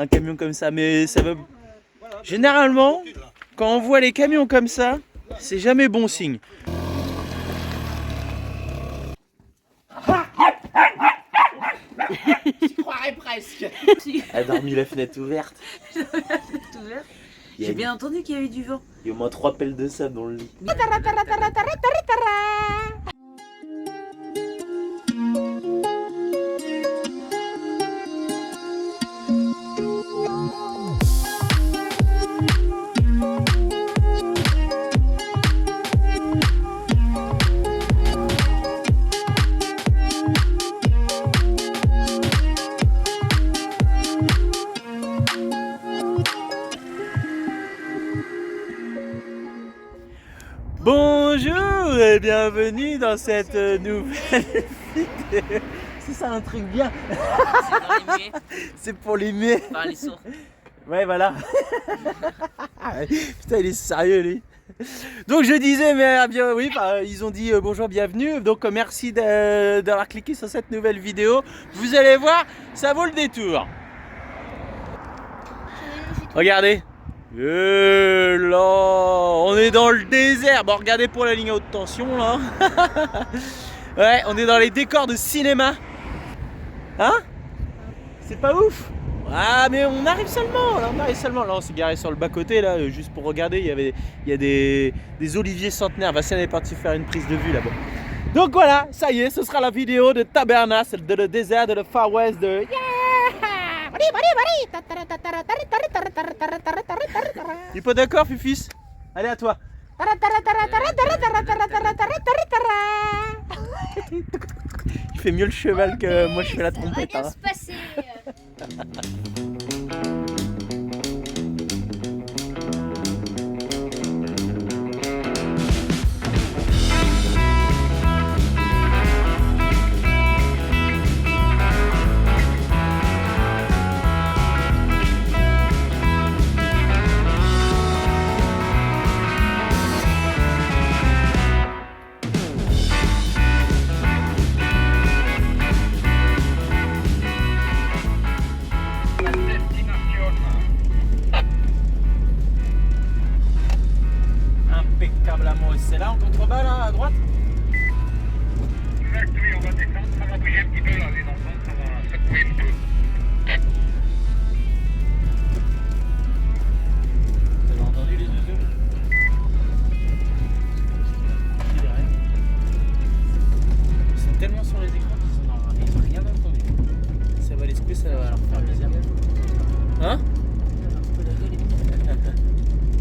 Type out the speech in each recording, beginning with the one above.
un camion comme ça, mais ça va. Généralement, quand on voit les camions comme ça, c'est jamais bon signe. J'y croirais presque. Elle a dormi la fenêtre ouverte. J'ai bien entendu qu'il y avait du vent. Il y a au moins 3 pelles de sable dans le lit. Bonjour et bienvenue dans cette nouvelle vidéo. C'est ça un truc bien. C'est dans les muets. C'est pour les muets. Enfin, les sourds. Ouais voilà. Putain il est sérieux lui. Donc je disais mais bien oui ils ont dit bonjour bienvenue. Donc merci d'avoir cliqué sur cette nouvelle vidéo. Vous allez voir ça vaut le détour. Regardez. Là, on est dans le désert. Bon, regardez pour la ligne à haute tension là. Ouais, on est dans les décors de cinéma. Hein? C'est pas ouf? Ah, mais on arrive seulement. Là, on arrive seulement. Là, on s'est garé sur le bas côté là, juste pour regarder. Il y a des oliviers centenaires. Bastien est parti faire une prise de vue là-bas. Donc voilà, ça y est, ce sera la vidéo de Tabernas, de le désert de le Far West de. Tu es pas d'accord, Fufis? Allez, à toi. Tu fais mieux le cheval que moi je fais la trompette. Hein. Impeccable à moi. C'est là en contrebas là à droite? Exact, oui, on va descendre, ça va bouger un petit peu là, les enfants, ça va secouer un peu. Vous avez entendu les deux? Ils sont tellement sur les écrans qu'ils n'ont rien entendu. Ça va les secouer, ça va leur faire plaisir. Hein?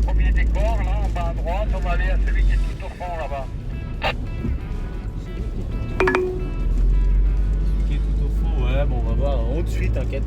Premier décor, là, en bas à droite, on va aller à celui qui est tout au fond là-bas. Celui qui est tout au fond, ouais, bon, on va voir. On te suit, t'inquiète.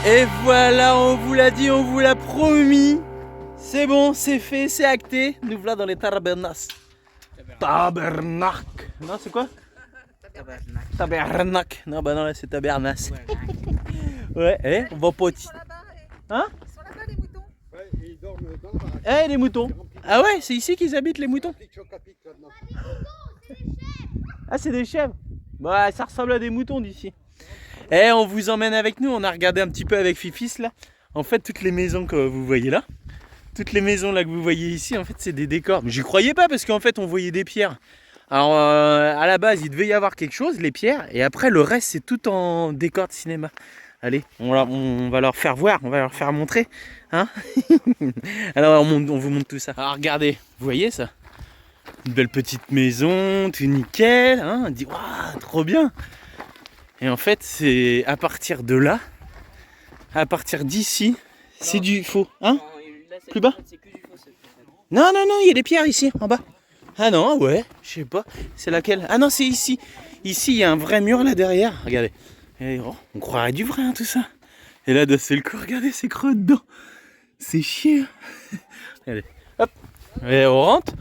Et voilà, on vous l'a dit, on vous l'a promis. C'est bon, c'est fait, c'est acté. Nous voilà dans les Tabernas. Tabernac. Non, c'est quoi? Tabarnak. Tabernac. Non, bah non, là c'est tabernas. Ouais. Ouais, on va pas. Ils sont là-bas. Hein? Ils sont là-bas, les moutons. Ouais, et ils dorment dans le baraque. Eh, les moutons. Ah ouais, c'est ici qu'ils habitent les moutons. Pique, choc à pique, là-dedans. Ah, c'est des chèvres. Bah, ça ressemble à des moutons d'ici. Eh, on vous emmène avec nous. On a regardé un petit peu avec Fifis là. En fait, toutes les maisons que vous voyez là, toutes les maisons là que vous voyez ici, en fait, c'est des décors. Mais j'y croyais pas parce qu'en fait, on voyait des pierres. Alors, à la base, il devait y avoir quelque chose, les pierres, et après, le reste, c'est tout en décor de cinéma. Allez, on va leur faire voir, on va leur faire montrer. Hein. Alors, on vous montre tout ça. Alors, regardez, vous voyez ça? Une belle petite maison, tout nickel. Hein, on dit, waouh, trop bien. Et en fait, c'est à partir de là, à partir d'ici, c'est du faux. Hein? Plus bas? C'est que du faux, cette personne. Non, non, non, il y a des pierres ici, en bas. Ah non, ouais, je sais pas. C'est laquelle? Ah non, c'est ici. Ici, il y a un vrai mur là derrière. Regardez. Et, oh, on croirait du vrai, hein, tout ça. Et là, d'un seul coup, regardez, c'est creux dedans. C'est chier. Regardez. Hop. Et on rentre.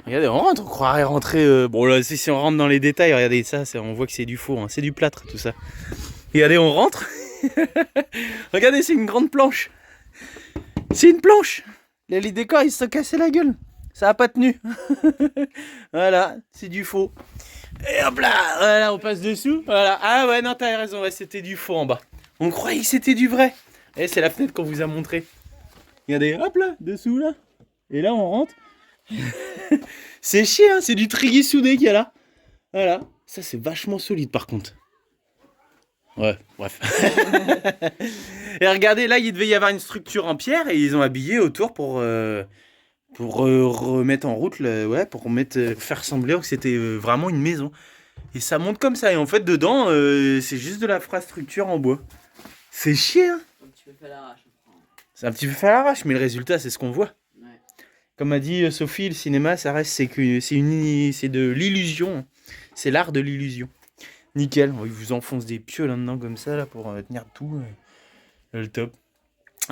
Regardez, on rentre. On croirait rentrer. Bon, là, si on rentre dans les détails, regardez ça. On voit que c'est du faux. Hein, c'est du plâtre, tout ça. Regardez, on rentre. Regardez, c'est une grande planche. C'est une planche. Les décors, ils se sont cassés la gueule. Ça a pas tenu. Voilà, c'est du faux. Et hop là, voilà, on passe dessous. Voilà. Ah ouais, non, t'as raison, ouais, c'était du faux en bas. On croyait que c'était du vrai. Et c'est la fenêtre qu'on vous a montré. Regardez, hop là, dessous là. Et là, on rentre. C'est chiant, hein, c'est du treillis soudé qu'il y a là. Voilà, ça c'est vachement solide par contre. Ouais, bref. Et regardez, là, il devait y avoir une structure en pierre et ils ont habillé autour pour remettre en route, pour faire ressembler que c'était vraiment une maison. Et ça monte comme ça. Et en fait, dedans, c'est juste de la infrastructure en bois. C'est chiant. Un petit peu fait à l'arrache. C'est un petit peu fait à l'arrache, mais le résultat, c'est ce qu'on voit. Ouais. Comme a dit Sophie, le cinéma, ça reste, c'est de l'illusion. C'est l'art de l'illusion. Nickel. Ils vous enfoncent des pieux là-dedans comme ça là, pour tenir tout. Le top.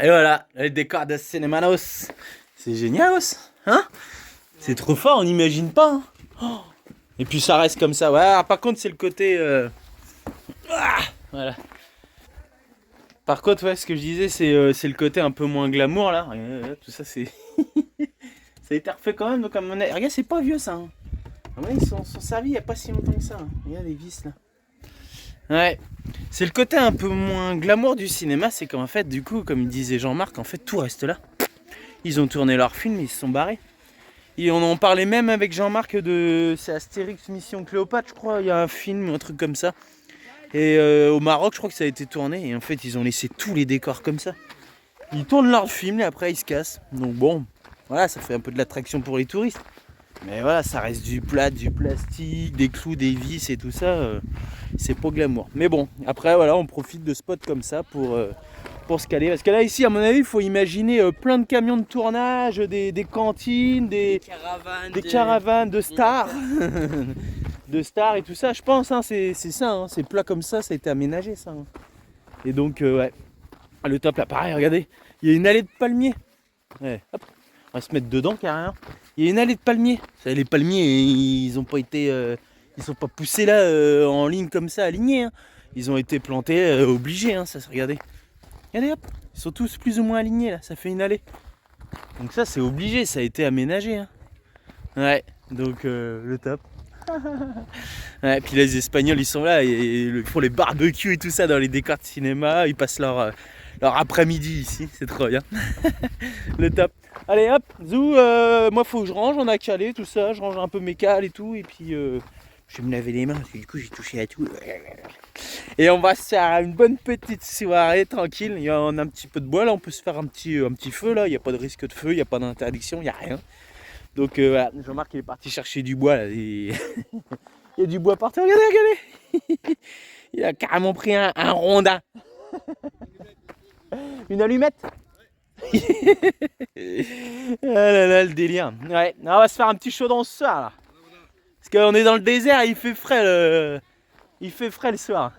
Et voilà, le décor de Cinemanos. C'est génial, hein? C'est trop fort, on n'imagine pas. Hein, oh. Et puis ça reste comme ça. Ouais, alors, par contre, c'est le côté. Voilà. Par contre, ouais, ce que je disais, c'est le côté un peu moins glamour là. Tout ça, c'est. Ça a été refait quand même. Donc, à mon avis, regarde, c'est pas vieux ça. Hein. Ouais, ils sont servis il n'y a pas si longtemps que ça. Hein. Regarde les vis là. Ouais. C'est le côté un peu moins glamour du cinéma. C'est qu'en fait, du coup, comme disait Jean-Marc, en fait, tout reste là. Ils ont tourné leur film, ils se sont barrés. Et on en parlait même avec Jean-Marc c'est Astérix Mission Cléopâtre, je crois. Il y a un film, un truc comme ça. Et au Maroc, je crois que ça a été tourné. Et en fait, ils ont laissé tous les décors comme ça. Ils tournent leur film et après, ils se cassent. Donc bon, voilà, ça fait un peu de l'attraction pour les touristes. Mais voilà, ça reste du plastique, des clous, des vis et tout ça. C'est pas glamour. Mais bon, après, voilà, on profite de spots comme ça pour se caler. Parce que là, ici, à mon avis, il faut imaginer plein de camions de tournage, des cantines, des caravanes de stars. De stars et tout ça, je pense, hein, c'est ça, hein, c'est plat comme ça a été aménagé, ça. Hein. Et donc, ouais, le top là, pareil, regardez, il y a une allée de palmiers. Ouais, hop, on va se mettre dedans carrément. Il y a une allée de palmiers. Les palmiers, ils ont pas été, ils sont pas poussés là en ligne comme ça, alignés. Hein. Ils ont été plantés obligés, hein, ça, regardez. Regardez, hop, ils sont tous plus ou moins alignés là, ça fait une allée. Donc ça, c'est obligé, ça a été aménagé. Hein. Ouais, donc le top. Ouais, puis les Espagnols, ils sont là, ils font les barbecues et tout ça dans les décors de cinéma. Ils passent leur après-midi ici, c'est trop bien. Le top. Allez hop, zou, moi faut que je range, on a calé tout ça, je range un peu mes cales et tout, et puis je vais me laver les mains parce que du coup j'ai touché à tout. Et on va se faire une bonne petite soirée tranquille. Il y a un petit peu de bois là, on peut se faire un petit feu là, il n'y a pas de risque de feu, il n'y a pas d'interdiction, il n'y a rien. Donc voilà, Jean-Marc il est parti chercher du bois là. Il y a du bois partout, regardez. Il a carrément pris un rondin. Une allumette. Ah là là, le délire. Ouais, on va se faire un petit chaudron ce soir là. Parce qu'on est dans le désert et il fait frais le soir.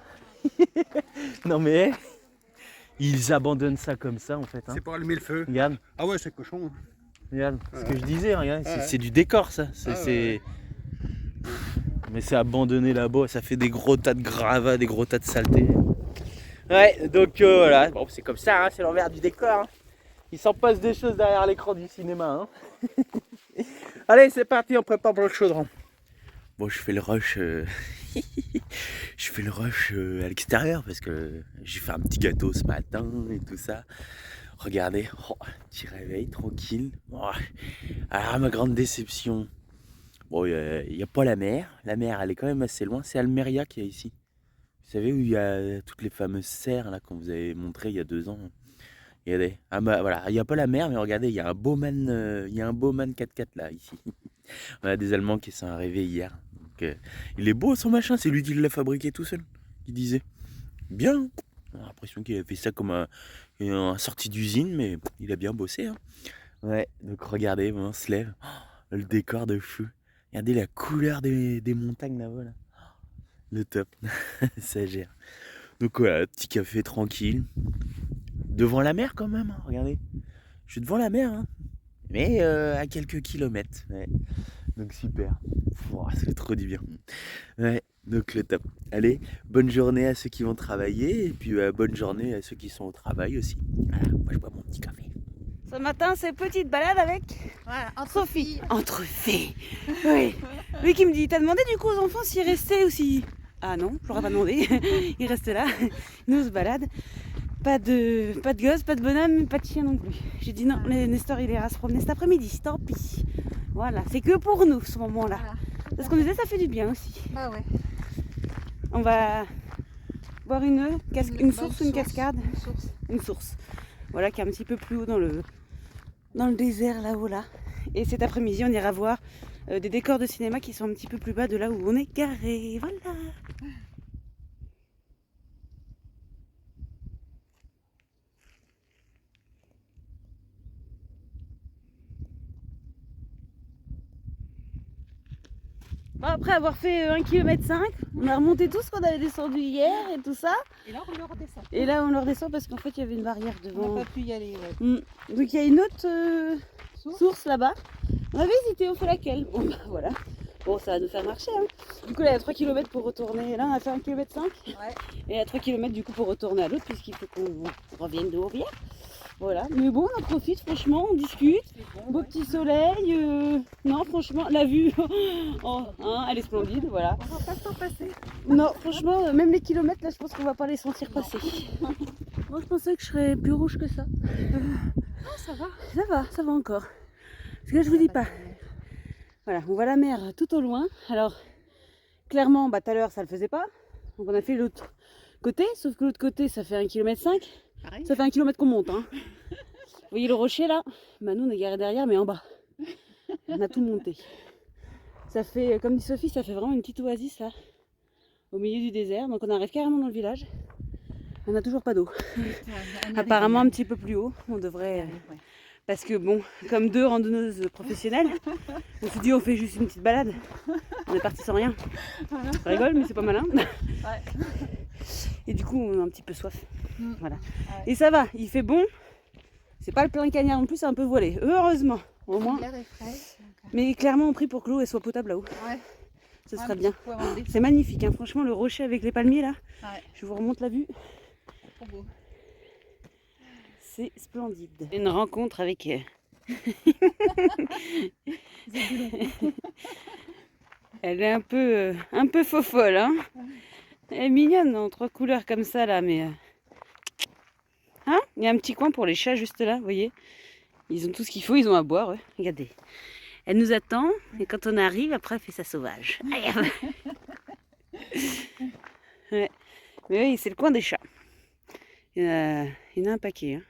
Non mais ils abandonnent ça comme ça en fait. Hein. C'est pour allumer le feu. Regarde. Ah ouais, c'est cochon. Regarde, ce que je disais, regarde, c'est du décor ça. Mais c'est abandonné là-bas, ça fait des gros tas de gravats, des gros tas de saleté. Ouais, donc voilà, bon, c'est comme ça, hein, c'est l'envers du décor. Hein. Il s'en passe des choses derrière l'écran du cinéma. Hein. Allez, c'est parti, on prépare pour le chaudron. Bon, je fais le rush, je fais le rush à l'extérieur parce que j'ai fait un petit gâteau ce matin et tout ça. Regardez, oh, petit réveil, tranquille. Oh. Alors, ma grande déception, bon, il n'y a pas la mer. La mer, elle est quand même assez loin. C'est Almeria qu'il y a ici. Vous savez où il y a toutes les fameuses serres là qu'on vous avait montré il y a 2 ans. Regardez, ah bah voilà, il n'y a pas la mer, mais regardez, il y a un Bowman 4x4 là ici. On a des Allemands qui sont arrivés hier. Donc, il est beau son machin, c'est lui qui l'a fabriqué tout seul. Il disait bien. On a l'impression qu'il a fait ça comme un sorti d'usine, mais il a bien bossé. Hein. Ouais, donc regardez, on se lève, oh, le décor de feu. Regardez la couleur des montagnes là-bas. Là. Le top, ça gère. Donc voilà, petit café tranquille. Devant la mer quand même, hein, regardez. Je suis devant la mer, hein, mais à quelques kilomètres. Ouais. Donc super, oh, ça fait trop du bien. Ouais, donc le top. Allez, bonne journée à ceux qui vont travailler et puis bonne journée à ceux qui sont au travail aussi. Voilà, moi je bois mon petit café. Ce matin, c'est petite balade avec Sophie. Entre filles. Oui. Lui qui me dit, t'as demandé du coup aux enfants s'ils restaient ou si... Ah non, je leur ai pas demandé. Ils restent là. Nous on se balade. Pas de gosse, pas de bonhomme, pas de chien non plus. J'ai dit non, Nestor il ira se promener cet après-midi, tant pis. Voilà, c'est que pour nous ce moment-là. Voilà. Parce qu'on disait ça fait du bien aussi. Bah ouais. On va voir une source, une cascade. Une source. Une source. Voilà, qui est un petit peu plus haut dans le désert là-haut là. Et cet après-midi, on ira voir des décors de cinéma qui sont un petit peu plus bas de là où on est garé. Voilà. Bon, après avoir fait 1,5 km, on a remonté tout ce qu'on avait descendu hier et tout ça. Et là, on le redescend. Et là, on le redescend parce qu'en fait, il y avait une barrière devant. On n'a pas pu y aller, ouais. Donc, il y a une autre source là-bas. On avait hésité, on fait laquelle? Bon, bah voilà. Bon, ça va nous faire marcher. Hein. Du coup, là, il y a 3 km pour retourner. Là, on a fait 1,5 km. Ouais. Et il y a 3 km du coup pour retourner à l'autre, puisqu'il faut qu'on revienne d'où on vient. Voilà. Mais bon, on en profite, franchement, on discute. Bon, Beau ouais. petit soleil. Non, franchement, la vue, oh, hein, elle est splendide. Voilà. On va pas s'en passer. Non, franchement, même les kilomètres, là, je pense qu'on va pas les sentir passer. Moi, je pensais que je serais plus rouge que ça. Ah, ça va. Ça va encore. Parce que là, je vous dis pas. Voilà, on voit la mer tout au loin. Alors, clairement, bah, tout à l'heure, ça le faisait pas. Donc, on a fait l'autre côté. Sauf que l'autre côté, ça fait 1,5 km. Pareil. Ça fait 1 km qu'on monte. Hein. Vous voyez le rocher là? Bah, nous, on est garé derrière, mais en bas. On a tout monté. Ça fait, comme dit Sophie, ça fait vraiment une petite oasis là, au milieu du désert. Donc, on arrive carrément dans le village. On n'a toujours pas d'eau. Apparemment, un petit peu plus haut. On devrait. Parce que bon, comme 2 randonneuses professionnelles, on s'est dit on fait juste une petite balade. On est parti sans rien. Voilà. On rigole, mais c'est pas malin. Ouais. Et du coup, on a un petit peu soif. Voilà. Ouais. Et ça va, il fait bon. C'est pas le plein cagnard non plus, c'est un peu voilé. Heureusement, au moins. L'air est frais. Donc, Mais clairement, on prie pour que l'eau elle soit potable là-haut. ouais. Ce Ouais, serait mais bien. faut avoir des- C'est magnifique, hein. Franchement, le rocher avec les palmiers là. Ouais. Je vous remonte la vue. Trop beau. C'est splendide. Une rencontre avec. Elle est un peu faux folle, hein. Elle est mignonne en 3 couleurs comme ça là, mais. Hein? Il y a un petit coin pour les chats juste là, vous voyez. Ils ont tout ce qu'il faut, ils ont à boire, ouais. Regardez. Elle nous attend et quand on arrive, après elle fait sa sauvage. Allez, ouais. Mais oui, c'est le coin des chats. Il y en a un paquet. Hein.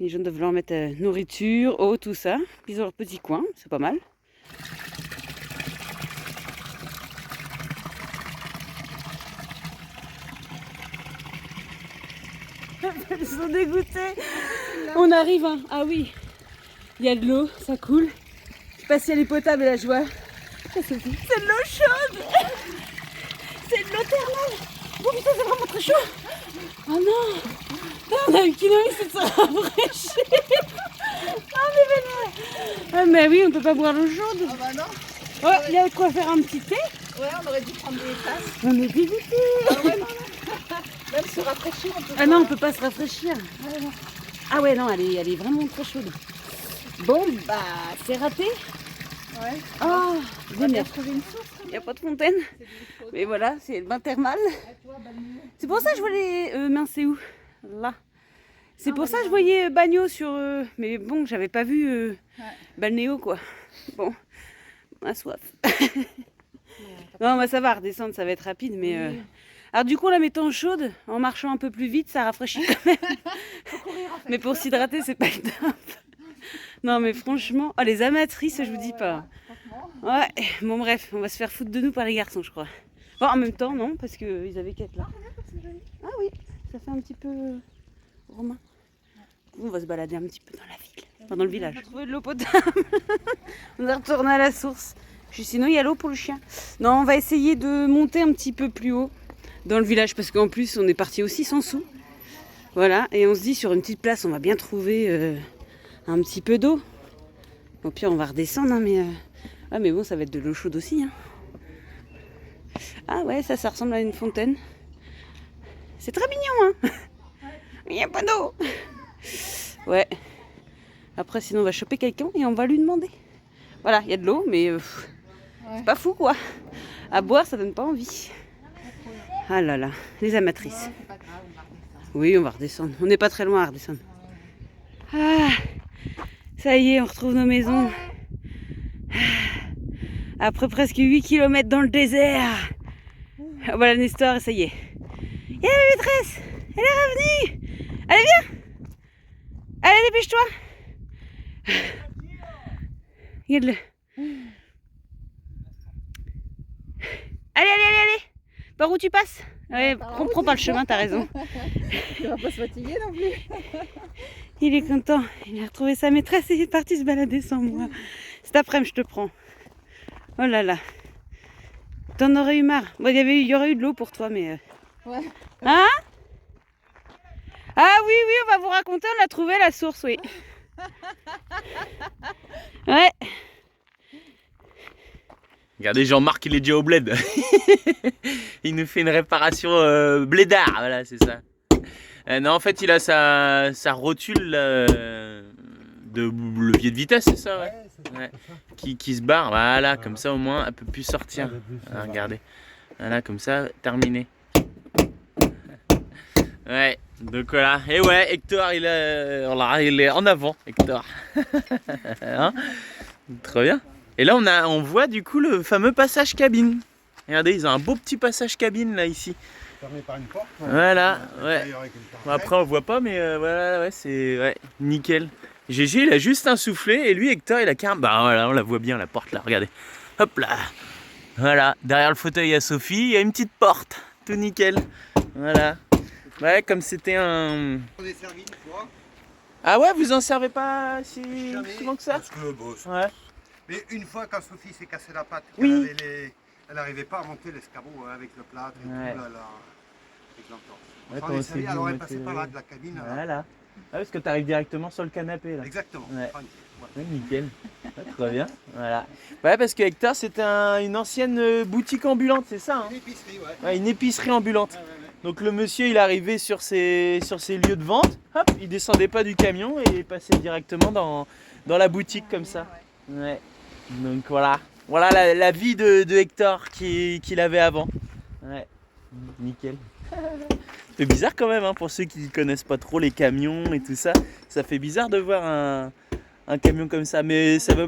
Les gens doivent leur mettre nourriture, eau, tout ça. Puis ils ont leur petit coin, c'est pas mal. Ils sont dégoûtés. On arrive, hein. Ah oui, il y a de l'eau, ça coule. Je sais pas si elle est potable, la joie. C'est de l'eau chaude. C'est de l'eau thermale. Oh putain, c'est vraiment très chaud. Oh non. On a 1 kilomètre, c'est de se rafraîchir. Ah mais oui, on peut pas boire l'eau chaude. Ah bah non. Oh, il y a de quoi faire un petit thé. Ouais, on aurait dû prendre des tasses. On est dégoûtés. Ah ouais, non, non. Même se rafraîchir, on peut Ah non, on peut pas se rafraîchir. Ah ouais, non, elle est vraiment très chaude. Bon, bah, c'est raté. Ouais. Oh, On a bien génial. trouvé une source. Il n'y a pas de fontaine. C'est de l'eau chaude. Mais voilà, c'est le bain thermal. Ah, tu vois, balnéo. C'est pour ça que je voulais... mince, c'est où? Là. C'est pour ça que je voyais Bagno sur... Mais bon, j'avais pas vu Balnéo, quoi. Bon, on a soif. Non, bah ça va, redescendre, ça va être rapide, mais... Oui. Alors du coup, en la mettant chaude, en marchant un peu plus vite, ça rafraîchit quand même. Faut courir, en fait. Mais pour s'hydrater, c'est pas le top. Non, mais franchement... Oh, les amatrices, je vous dis pas. Franchement. Ouais, bon bref, on va se faire foutre de nous par les garçons, je crois. Bon, en même temps, non, parce qu'ils avaient qu'à être là. Ah oui, ça fait un petit peu romain. On va se balader un petit peu dans la ville, enfin dans le village. On a trouvé de l'eau potable. On est retourné à la source. Sinon, il y a l'eau pour le chien. Non, on va essayer de monter un petit peu plus haut dans le village, parce qu'en plus, on est parti aussi sans sous. Voilà, et on se dit, sur une petite place, on va bien trouver un petit peu d'eau. Au pire, on va redescendre, hein, mais... Ah mais bon, ça va être de l'eau chaude aussi. Hein. Ah ouais, ça ressemble à une fontaine. C'est très mignon, hein. Il n'y a pas d'eau. Ouais. Après, sinon, on va choper quelqu'un et on va lui demander. Voilà, il y a de l'eau, mais c'est pas fou, quoi. À boire, ça donne pas envie. Ah là là, les amatrices. Ouais, c'est pas grave, on va redescendre. Oui, on va redescendre. On n'est pas très loin à redescendre. Ah, ça y est, on retrouve nos maisons. Après presque 8 km dans le désert. Ah, voilà Nestor, ça y est. Il y a la maîtresse. Elle est revenue. Allez, viens. Allez, dépêche-toi. Regarde-le. Allez. Par où tu passes? Ouais, comprends pas le chemin, t'as raison. Tu vas pas se fatiguer non plus. Il est content. Il a retrouvé sa maîtresse et il est parti se balader sans moi. Cet après-midi, je te prends. Oh là là. T'en aurais eu marre. Bon, il y aurait eu de l'eau pour toi, mais... Ouais. Hein? Ah oui, on va vous raconter, on a trouvé la source, oui. Ouais. Regardez Jean-Marc, il est déjà au bled. Il nous fait une réparation blédard, voilà, c'est ça. Non, en fait, il a sa rotule de levier de vitesse, c'est ça, ouais. Ouais. Qui se barre, voilà, comme ça au moins, elle peut plus sortir. Ah, regardez, voilà, comme ça, terminé. Ouais, donc voilà. Et ouais, Hector, il est en avant, Hector. Hein, trop bien. Et là, on voit du coup le fameux passage cabine. Regardez, ils ont un beau petit passage cabine là, ici. Fermé par une porte. Voilà, ouais. Bon, après, on voit pas, mais voilà, ouais, c'est nickel. GG, il a juste insufflé et lui, Hector, il a carrément. Bah voilà, on la voit bien, la porte là, regardez. Hop là. Voilà, derrière le fauteuil à Sophie, il y a une petite porte. Tout nickel. Voilà. Ouais, comme c'était un. On est servi une fois. Ah ouais, vous en servez pas si Jamais, souvent que ça? parce que, bon, Ouais. mais une fois quand Sophie s'est cassé la patte, Oui. elle n'arrivait pas à monter l'escabeau avec le plâtre et Ouais. tout, là, avec l'entorse. Ouais, On toi est aussi, servi, vous alors elle mettez- passait par là de la cabine. là. Voilà. Ah, parce que tu arrives directement sur le canapé là. Exactement. Ouais. Tranquille, voilà. Ouais, nickel. Ouais, très bien. Voilà. Ouais, parce que Hector, c'était une ancienne boutique ambulante, c'est ça, hein? Une épicerie, ouais. Ouais, une épicerie ambulante. Ouais, ouais, ouais. Donc le monsieur, il arrivait sur ses lieux de vente, hop, il descendait pas du camion et il passait directement dans la boutique comme ça. Ouais. Donc voilà. Voilà la vie de Hector qu'il avait avant. Ouais. Nickel. C'est bizarre quand même, hein, pour ceux qui connaissent pas trop les camions et tout ça. Ça fait bizarre de voir un camion comme ça. Mais ça va.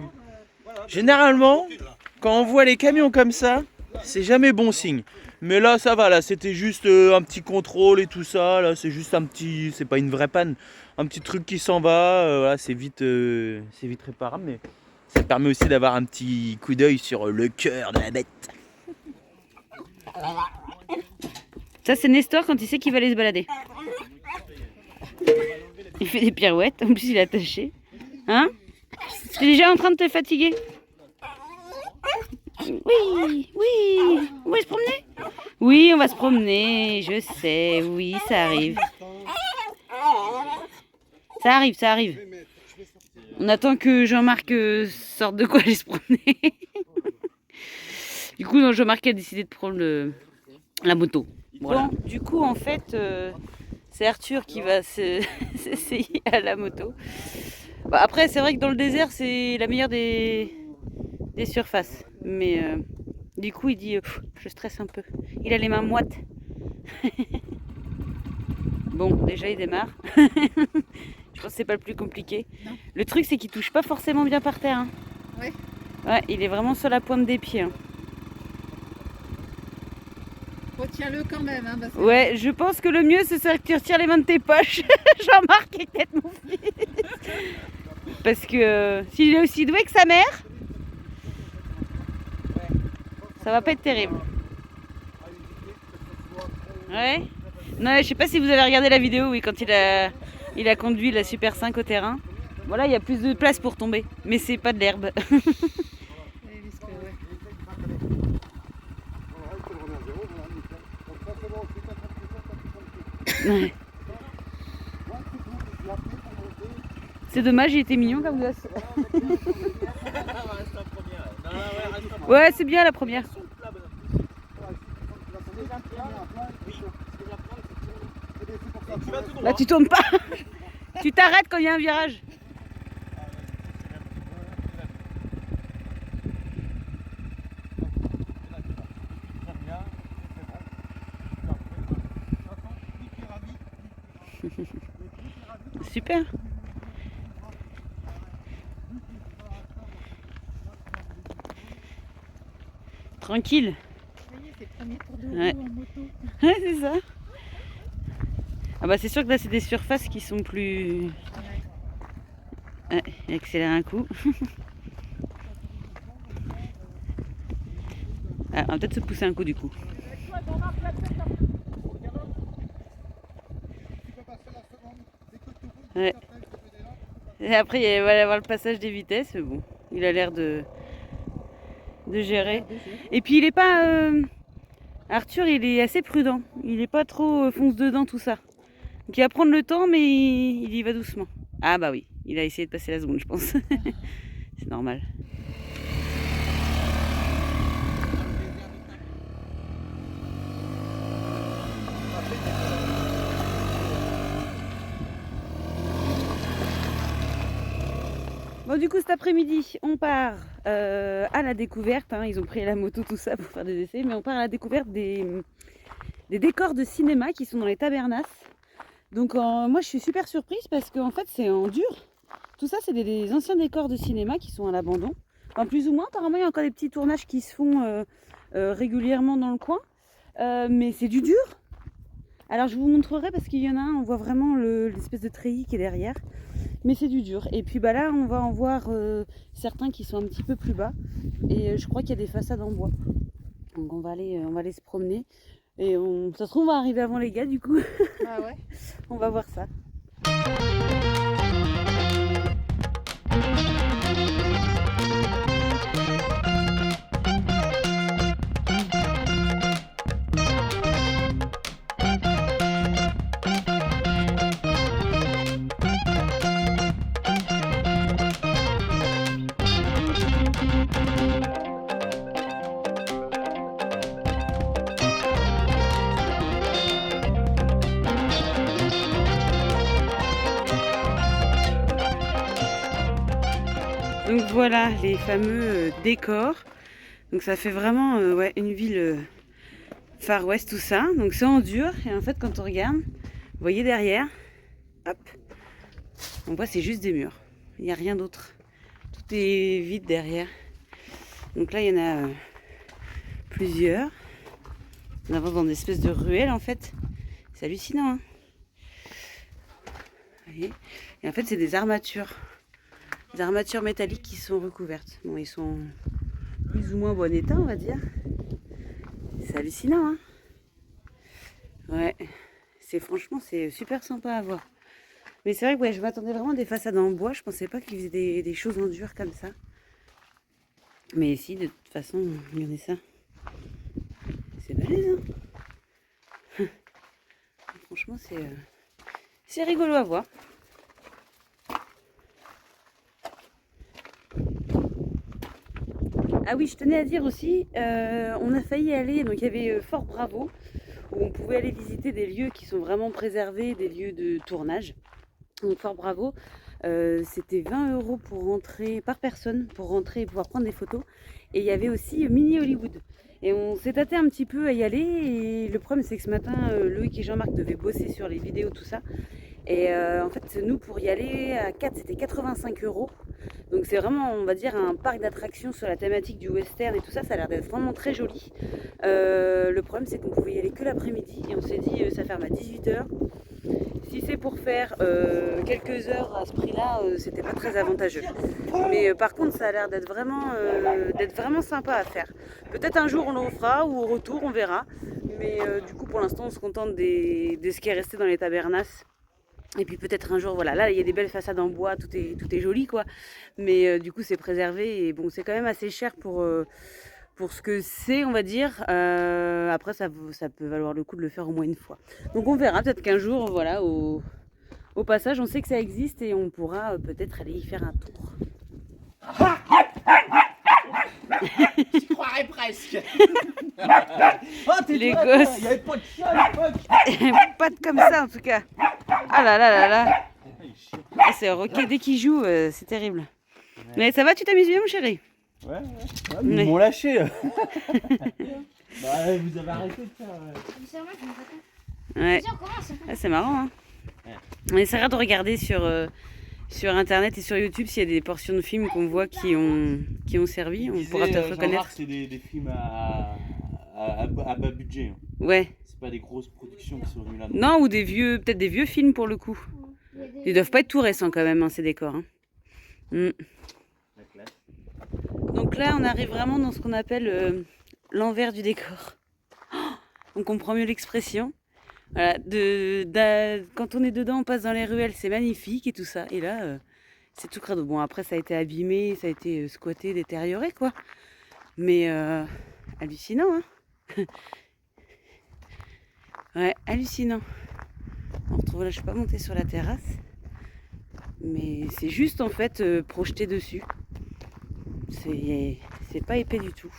Voilà, Généralement, là. quand on voit les camions comme ça, c'est jamais bon signe. Mais là, ça va, là, c'était juste un petit contrôle et tout ça. Là, c'est juste un petit. C'est pas une vraie panne. Un petit truc qui s'en va. Voilà, c'est vite réparable. Mais ça permet aussi d'avoir un petit coup d'œil sur le cœur de la bête. Ça, c'est Nestor quand il sait qu'il va aller se balader. Il fait des pirouettes. En plus, il est attaché. Hein? Tu es déjà en train de te fatiguer? Oui. On va se promener? Oui, on va se promener. Je sais. Oui, ça arrive. Ça arrive. On attend que Jean-Marc sorte de quoi aller se promener. Du coup, non, Jean-Marc a décidé de prendre la moto. Voilà. Bon, du coup, en fait, c'est Arthur qui va s'essayer à la moto. Bah, après, c'est vrai que dans le désert, c'est la meilleure des surfaces. Mais du coup, il dit je stresse un peu. Il a les mains moites. Bon, déjà, il démarre. Je pense que c'est pas le plus compliqué. Non. Le truc, c'est qu'il touche pas forcément bien par terre. Hein. Ouais. Ouais, il est vraiment sur la pointe des pieds. Hein. Retiens-le quand même. Hein, parce que... Ouais, je pense que le mieux, c'est que tu retires les mains de tes poches. Jean-Marc est peut-être mon fils. Parce que s'il est aussi doué que sa mère, ça va pas être terrible. Ouais. Non, je sais pas si vous avez regardé la vidéo, oui, quand il a conduit la Super 5 au terrain. Voilà, il y a plus de place pour tomber, mais c'est pas de l'herbe. Ouais, parce que, ouais. Ouais. C'est dommage, il était mignon comme gosse. Ouais, c'est bien la première. Là, tu tournes pas. Tu t'arrêtes quand il y a un virage. Super. Tranquille. Ça y est, c'est le premier tour de roue Ouais. en moto. Ouais, c'est ça. Ah bah c'est sûr que là c'est des surfaces qui sont plus... Ouais, il accélère un coup. Ah, on va peut-être se pousser un coup du coup. Ouais. Et après il va y avoir le passage des vitesses, mais bon, il a l'air de gérer. Et puis il est pas... Arthur il est assez prudent, il est pas trop fonce dedans tout ça. Donc il va prendre le temps mais il y va doucement. Ah bah oui, il a essayé de passer la seconde je pense. C'est normal. Bon du coup cet après-midi on part à la découverte, hein. Ils ont pris la moto tout ça pour faire des essais, mais on part à la découverte des décors de cinéma qui sont dans les Tabernas. Donc moi je suis super surprise parce qu'en fait c'est en dur. Tout ça c'est des anciens décors de cinéma qui sont à l'abandon. Enfin plus ou moins, apparemment il y a encore des petits tournages qui se font régulièrement dans le coin. Mais c'est du dur. Alors je vous montrerai parce qu'il y en a un, on voit vraiment l'espèce de treillis qui est derrière. Mais c'est du dur. Et puis bah là on va en voir certains qui sont un petit peu plus bas. Et je crois qu'il y a des façades en bois. Donc on va aller se promener. Et ça se trouve on va arriver avant les gars du coup. Ah ouais. On va voir ça. Donc voilà les fameux décors. Donc ça fait vraiment ouais, une ville Far West tout ça. Donc c'est en dur et en fait quand on regarde, vous voyez derrière, hop, on voit c'est juste des murs. Il n'y a rien d'autre. Tout est vide derrière. Donc là il y en a plusieurs. On avance dans des espèces de ruelles en fait. C'est hallucinant. Hein, vous voyez, et en fait c'est des armatures. Des armatures métalliques qui sont recouvertes. Bon, ils sont plus ou moins en bon état, on va dire. C'est hallucinant, hein. Ouais, franchement, c'est super sympa à voir. Mais c'est vrai que ouais, je m'attendais vraiment à des façades en bois. Je pensais pas qu'ils faisaient des choses en dur comme ça. Mais si, de toute façon, regardez ça. C'est balèze, hein. Franchement, c'est rigolo à voir. Ah oui, je tenais à dire aussi, on a failli aller, donc il y avait Fort Bravo, où on pouvait aller visiter des lieux qui sont vraiment préservés, des lieux de tournage. Donc Fort Bravo, c'était 20 € pour rentrer, par personne, pour rentrer et pouvoir prendre des photos. Et il y avait aussi Mini Hollywood. Et on s'est tâté un petit peu à y aller. Et le problème, c'est que ce matin, Loïc et Jean-Marc devaient bosser sur les vidéos, tout ça. Et en fait, nous, pour y aller à 4, c'était 85 €. Donc c'est vraiment, on va dire, un parc d'attractions sur la thématique du western et tout ça. Ça a l'air d'être vraiment très joli. Le problème, c'est qu'on pouvait y aller que l'après-midi. Et on s'est dit, ça ferme à 18 h. Si c'est pour faire quelques heures à ce prix-là, c'était pas très avantageux. Mais par contre, ça a l'air d'être vraiment sympa à faire. Peut-être un jour on le refera ou au retour, on verra. Mais du coup, pour l'instant, on se contente de ce qui est resté dans les tabernas. Et puis peut-être un jour, voilà, là il y a des belles façades en bois, tout est joli quoi. Mais du coup c'est préservé et bon c'est quand même assez cher pour ce que c'est on va dire. Après ça peut valoir le coup de le faire au moins une fois. Donc on verra, peut-être qu'un jour, voilà, au passage on sait que ça existe et on pourra peut-être aller y faire un tour. J'y croirais presque. Oh, t'es Les toi, gosses. il n'y avait pas de chat à l'époque. Pas de comme ça en tout cas. Ah là là là là. Ah, c'est roquet dès qu'il joue, c'est terrible. Mais ça va, tu t'amuses bien mon chéri? Ouais, ils m'ont lâché. Bah, vous avez arrêté de faire. Ouais. Ah, c'est marrant hein. On essaiera de regarder sur internet et sur YouTube s'il y a des portions de films qu'on voit qui ont servi. On pourra peut-être reconnaître. C'est des films à bas budget. Ouais. C'est pas des grosses productions qui sont venues là. Non, ou peut-être des vieux films pour le coup. Ils doivent pas être tout récents quand même, hein, ces décors. Hein. Donc là, on arrive vraiment dans ce qu'on appelle l'envers du décor. Oh, on comprend mieux l'expression. Voilà, quand on est dedans, on passe dans les ruelles, c'est magnifique et tout ça. Et là, c'est tout crado. Bon, après, ça a été abîmé, ça a été squatté, détérioré, quoi. Mais hallucinant, hein. Ouais, hallucinant. On retrouve là, je ne suis pas montée sur la terrasse. Mais c'est juste, en fait, projeté dessus. C'est pas épais du tout.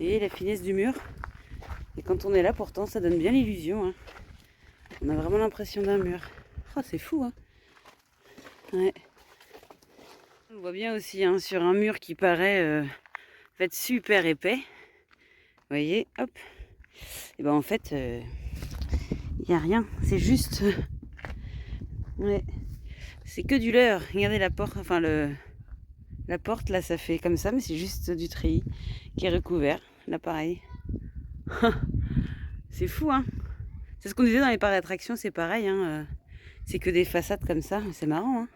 Et la finesse du mur. Et quand on est là, pourtant, ça donne bien l'illusion, hein. On a vraiment l'impression d'un mur. Oh, c'est fou, hein. Ouais. On voit bien aussi hein, sur un mur qui paraît en fait, super épais. Vous voyez, hop. Et ben en fait, il n'y a rien. C'est juste... ouais. C'est que du leurre. Regardez la porte, enfin la porte là, ça fait comme ça, mais c'est juste du treillis qui est recouvert. Là, pareil. C'est fou, hein. C'est ce qu'on disait dans les parcs d'attractions, c'est pareil, hein. C'est que des façades comme ça, c'est marrant, hein.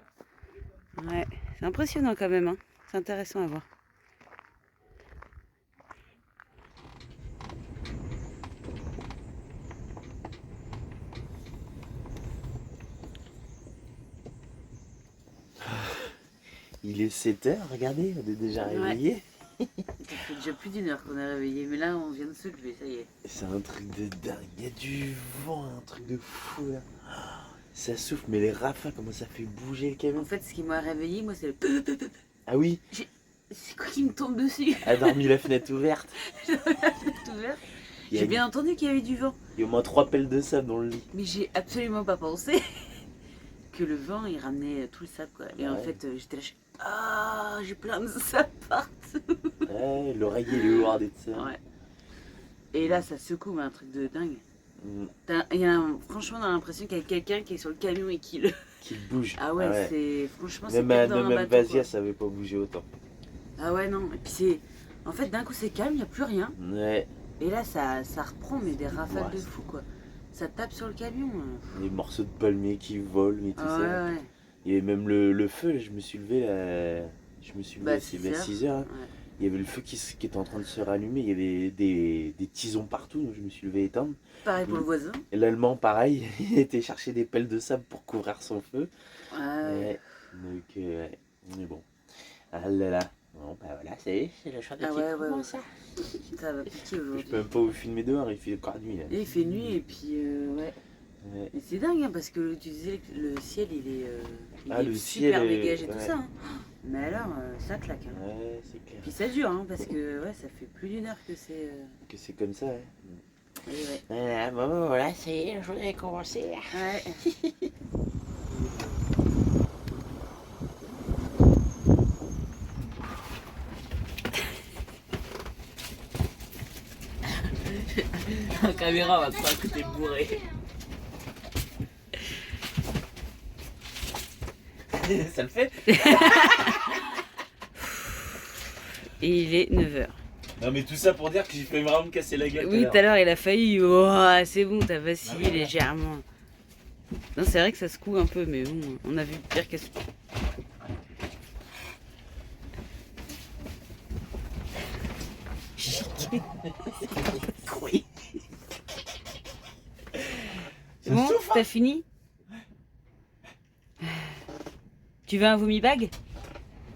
Ouais, c'est impressionnant quand même, hein. C'est intéressant à voir. Il est 7 h, regardez, on est déjà réveillé. Ouais. Ça fait déjà plus d'1 heure qu'on est réveillé, mais là on vient de se lever, ça y est. C'est un truc de dingue, il y a du vent, un truc de fou là. Ça souffle, mais les rafales, comment ça fait bouger le camion. En fait, ce qui m'a réveillé, moi, c'est le... Ah oui. C'est quoi qui me tombe dessus? A dormi la fenêtre ouverte. J'ai bien entendu qu'il y avait du vent. Il y a au moins 3 pelles de sable dans le lit. Mais j'ai absolument pas pensé que le vent, il ramenait tout le sable, quoi. Et en fait, j'étais là, ah, j'ai plein de sable partout. Ouais, l'oreiller est lourd d'être ça. Ouais. Et là, ça secoue, mais un truc de dingue. Franchement, on a l'impression qu'il y a quelqu'un qui est sur le camion et qui le bouge. Ah ouais, c'est... Franchement, c'est même dans un bateau, Vasia, ça avait pas bougé autant. Ah ouais, non. Et puis c'est... En fait, d'un coup, c'est calme, il n'y a plus rien. Ouais. Et là, ça reprend, mais des rafales de fou, quoi. Ça tape sur le camion. Des morceaux de palmiers qui volent et tout ça. Ouais. Il y avait même le feu, je me suis levé là... Bah, à 6 heures. Ouais. Il y avait le feu qui était en train de se rallumer, il y avait des tisons partout, donc je me suis levé éteindre. Pareil pour le voisin. Et l'Allemand, pareil, il était chercher des pelles de sable pour couvrir son feu. Ouais. Donc, ouais. Mais bon. Ah là là. Bon, bah voilà, c'est le choix de ouais. Ça va piquer aujourd'hui. Je peux même pas vous filmer dehors, il fait encore nuit là. Et il fait nuit et puis ouais. Et c'est dingue hein, parce que tu disais que le ciel il est, le super ciel dégagé tout ça. Hein. Mais alors, ça claque. Hein. Ouais, c'est clair. Puis ça dure, hein, parce que ouais, ça fait plus d'1 heure que c'est. Que c'est comme ça, ouais. Et ouais. Bon, voilà, ça y est, la journée a commencé. Ouais. La caméra va croire que t'es bourré. Ça le fait? Et il est 9h. Non, mais tout ça pour dire que j'ai failli vraiment me casser la gueule. Oui, tout à l'heure, il a failli. Oh, c'est bon, t'as vacillé légèrement. Non, c'est vrai que ça secoue un peu, mais bon, on a vu pire que ça. C'est bon, t'as fini? Tu veux un vomi bag?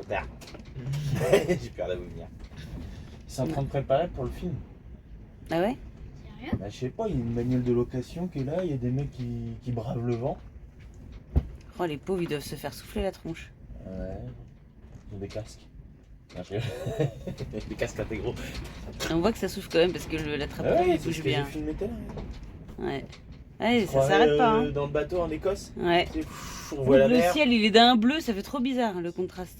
J'ai peur de vomir. Ils sont en train de préparer pour le film. Ah ouais? Bah, je sais pas, il y a une bagnole de location qui est là, il y a des mecs qui bravent le vent. Oh, les pauvres, ils doivent se faire souffler la tronche. Ouais, ils ont des casques. Non, des casques intégraux. On voit que ça souffle quand même parce que la trappe Ouais, bouge bien. J'ai filmé tout à l'heure. Ouais. Ouais, ça s'arrête pas. Hein. Dans le bateau en Écosse. Ouais. On voit la Le mer. ciel, il est d'un bleu, ça fait trop bizarre le contraste.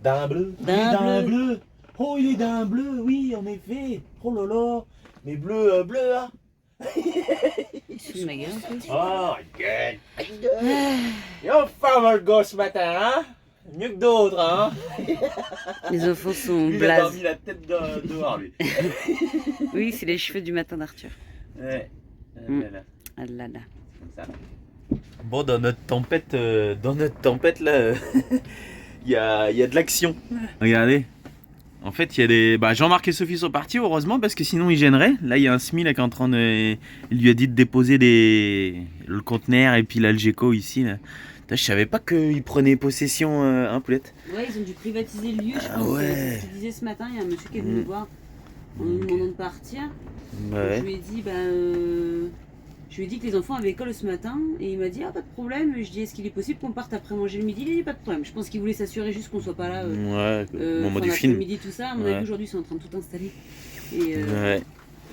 D'un bleu. D'un bleu. Oh, il est d'un bleu, oui, en effet. Oh là là. Mais bleu, bleu, hein. Il se fout de ma gueule en plus. Oh, gueule. Ils ont faim le gosse ce matin, hein. Mieux que d'autres, hein. Les enfants sont Lui, il a blazes. dormi la tête dehors, lui. Oui, c'est les cheveux du matin d'Arthur. Ouais. Mm. Ah là là. Ça. Bon, dans notre tempête là, il y a de l'action. Regardez. En fait, il y a des. Bah, Jean-Marc et Sophie sont partis, heureusement, parce que sinon ils gêneraient. Là, il y a un SMI là, qui est en train de. Il lui a dit de déposer le conteneur et puis l'Algeco ici. Là. Putain, je savais pas qu'ils prenaient possession, hein, Poulette. Ouais, ils ont dû privatiser le lieu, je Ah pense. ouais. C'est ce qu'il disait ce matin, il y a un monsieur qui est venu me voir en nous demandant de partir. Ouais. Je lui ai dit, je lui ai dit que les enfants avaient école ce matin et il m'a dit, ah, pas de problème. Je dis, est-ce qu'il est possible qu'on parte après manger le midi? Il a dit, pas de problème. Je pense qu'il voulait s'assurer juste qu'on soit pas là. Ouais, au moment du film. Midi, tout ça. À mon Ouais. avis, aujourd'hui, ils sont en train de tout installer. Et, Ouais.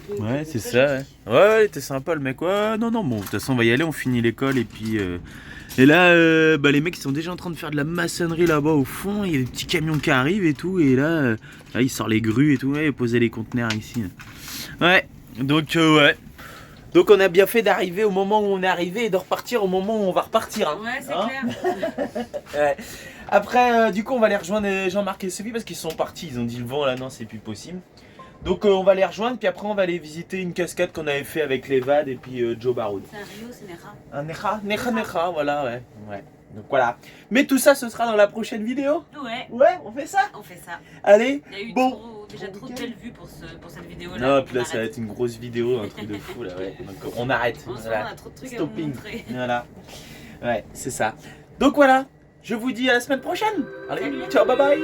donc, Ouais, c'est très ça. gentil. Ouais, il était sympa le mec. Ouais, non, bon, de toute façon, on va y aller, on finit l'école et puis. Et là, les mecs ils sont déjà en train de faire de la maçonnerie là-bas au fond. Il y a des petits camions qui arrivent et tout. Et là, là il sort les grues et tout. Ouais, et poser les conteneurs ici. Ouais, donc, ouais. Donc, on a bien fait d'arriver au moment où on est arrivé et de repartir au moment où on va repartir. Hein. Ouais, c'est Hein clair. Ouais. Après, du coup, on va aller rejoindre Jean-Marc et Sophie parce qu'ils sont partis. Ils ont dit le vent là, non, c'est plus possible. Donc, on va les rejoindre. Puis après, on va aller visiter une cascade qu'on avait fait avec l'Evad et puis Joe Baroud. C'est un Rio, c'est Necha. Un Necha, voilà, ouais. Donc voilà. Mais tout ça, ce sera dans la prochaine vidéo. Ouais, Ouais, on fait ça. on fait ça. Allez. Il y a eu Bon. déjà trop de belles vues pour cette vidéo-là. Non, puis là, On ça va arrête. être une grosse vidéo, un truc de fou là, ouais. Donc on arrête. En ce moment, Voilà. on a trop de trucs Stopping. à vous montrer. Voilà. Ouais, c'est ça. Donc voilà. Je vous dis à la semaine prochaine. Allez, Salut. ciao, bye bye.